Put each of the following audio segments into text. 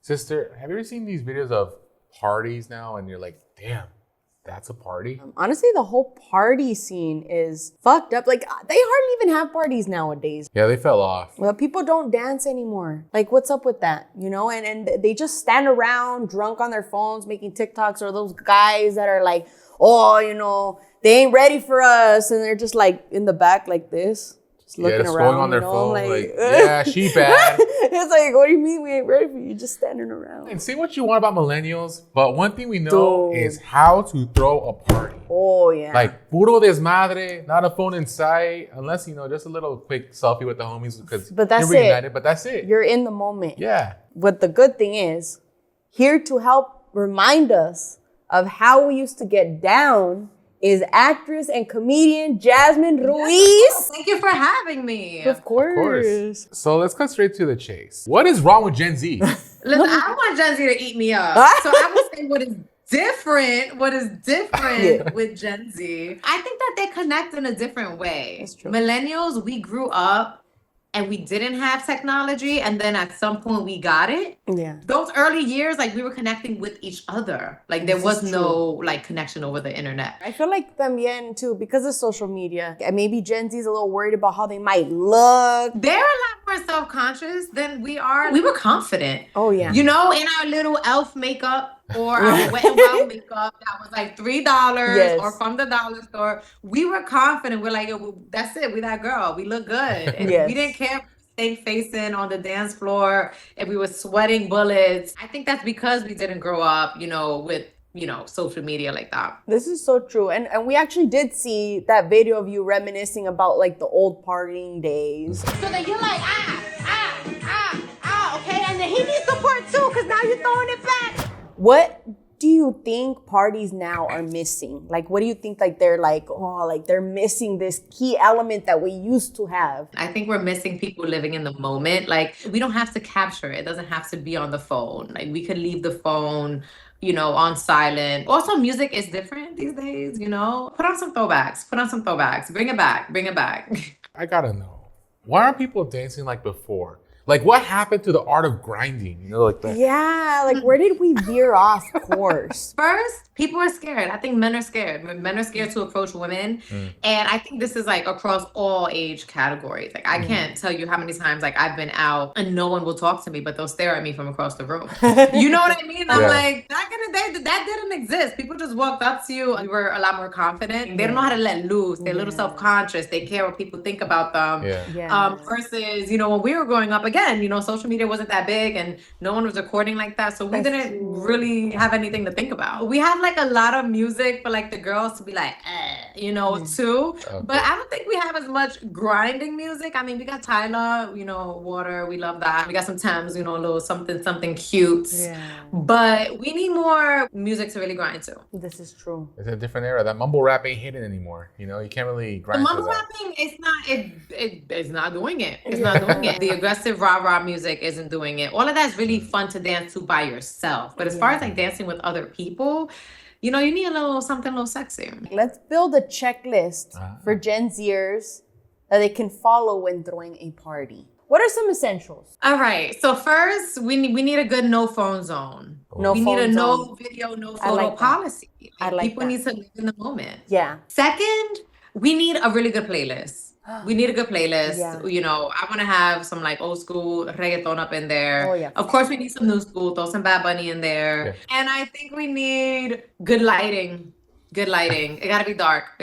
Sister, have you ever seen these videos of parties now and you're like, damn, that's a party? Honestly, the whole party scene is fucked up. Like, they hardly even have parties nowadays. Yeah, they fell off. Well, people don't dance anymore. Like, what's up with that? You know, and they just stand around drunk on their phones making TikToks, or those guys that are like, oh, you know, they ain't ready for us. And they're just like in the back like this. Just looking around on their you know? phone, like yeah, she bad. It's like, what do you mean we ain't ready for you? Just standing around. And say what you want about millennials, but one thing we know is how to throw a party. Oh, yeah. Like, puro desmadre, not a phone in sight, unless, you know, just a little quick selfie with the homies because but that's you're reunited, but that's it. You're in the moment. Yeah. But the good thing is, here to help remind us of how we used to get down is actress and comedian Jasmine Ruiz. Thank you for having me. Of course. So let's cut straight to the chase. What is wrong with Gen Z? Listen, I want Gen Z to eat me up. So I would say what is different with Gen Z. I think that they connect in a different way. That's true. Millennials, we grew up and we didn't have technology, and then at some point we got it. Yeah. Those early years, like, we were connecting with each other. Like, there was no like connection over the internet. I feel like también too, because of social media, and maybe Gen Z is a little worried about how they might look. They're a lot more self-conscious than we are. We were confident. Oh, yeah. You know, in our little elf makeup or our Wet n Wild makeup that was like $3 or from the dollar store. We were confident. We're like, yo, that's it. We that girl. We look good. And we didn't care if we stayed facing on the dance floor, if we were sweating bullets. I think that's because we didn't grow up, you know, with, you know, social media like that. This is so true. And we actually did see that video of you reminiscing about like the old partying days. So then you're like, okay. And then he needs support too, because now you're throwing it back. What do you think parties now are missing? Like, what do you think, like, they're like, oh, like they're missing this key element that we used to have? I think we're missing people living in the moment. Like, we don't have to capture it. It doesn't have to be on the phone. Like, we could leave the phone, you know, on silent. Also, music is different these days, you know? Put on some throwbacks. Bring it back. I gotta know. Why aren't people dancing like before? Like, what happened to the art of grinding? You know, like that. Yeah, like, where did we veer off course? First, people are scared. I think men are scared. Men are scared to approach women. And I think this is like across all age categories. Like, I can't tell you how many times like I've been out and no one will talk to me, but they'll stare at me from across the room. You know what I mean? I'm like, back in the day, that didn't exist. People just walked up to you. We were a lot more confident. They don't know how to let loose. They're a little self-conscious. They care what people think about them. Versus, you know, when we were growing up, again, you know, social media wasn't that big and no one was recording like that. So we didn't really have anything to think about. We had like a lot of music for like the girls to be like, you know, too. Okay. But I don't think we have as much grinding music. I mean, we got Tyler, you know, Water. We love that. We got some Thames, you know, a little something cute. Yeah. But we need more music to really grind to. This is true. It's a different era. That mumble rap ain't hitting anymore. You know, you can't really grind. The mumble rapping, it's not doing it. It's not doing it. The aggressive rah-rah music isn't doing it. All of that's really fun to dance to by yourself. But as far as like dancing with other people, you know, you need something a little sexy. Let's build a checklist for Gen Zers that they can follow when throwing a party. What are some essentials? All right. So first, we need a good no phone zone. We need a no video, no photo policy. Like people need to live in the moment. Yeah. Second, we need a really good playlist. We need a good playlist. Yeah. You know, I want to have some like old school reggaeton up in there. Oh, yeah. Of course, we need some new school. Throw some Bad Bunny in there. Yeah. And I think we need good lighting. It gotta be dark.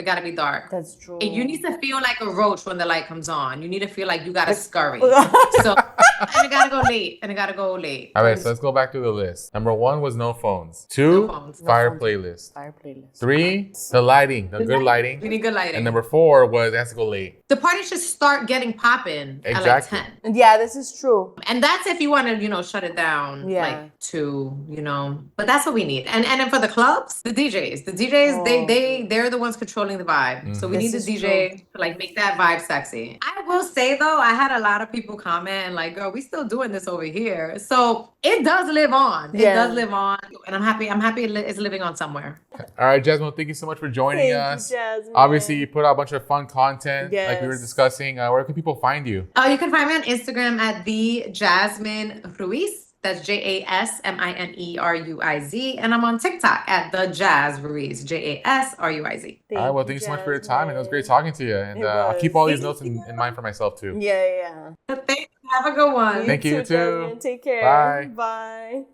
That's true. And you need to feel like a roach when the light comes on. You need to feel like you gotta scurry. So, and it gotta go late. All right, so let's go back to the list. Number 1 was no phones. 2, fire playlist. 3, the lighting, good lighting. We need good lighting. And number 4 was it has to go late. The party should start getting popping at like 10. Yeah, this is true. And that's if you want to, you know, shut it down like 2, you know. But that's what we need. And then for the clubs, the DJs, they're the ones controlling the vibe. So we need the DJ to like make that vibe sexy. I will say though, I had a lot of people comment and like, girl, we still doing this over here. So it does live on. It does live on. And I'm happy it's living on somewhere. All right, Jasmine, thank you so much for joining us. You, Jasmine. Obviously, you put out a bunch of fun content like we were discussing. Where can people find you? You can find me on Instagram at the Jasmine Ruiz. That's JASMINERUIZ. And I'm on TikTok at the Jazz Ruiz. JASRUIZ. All right, well, thank you so much for your time, and it was great talking to you. And I'll keep all these notes in mind for myself too. Yeah. Thank you. Have a good one. Thank you too. Jasmine. Take care. Bye. Bye.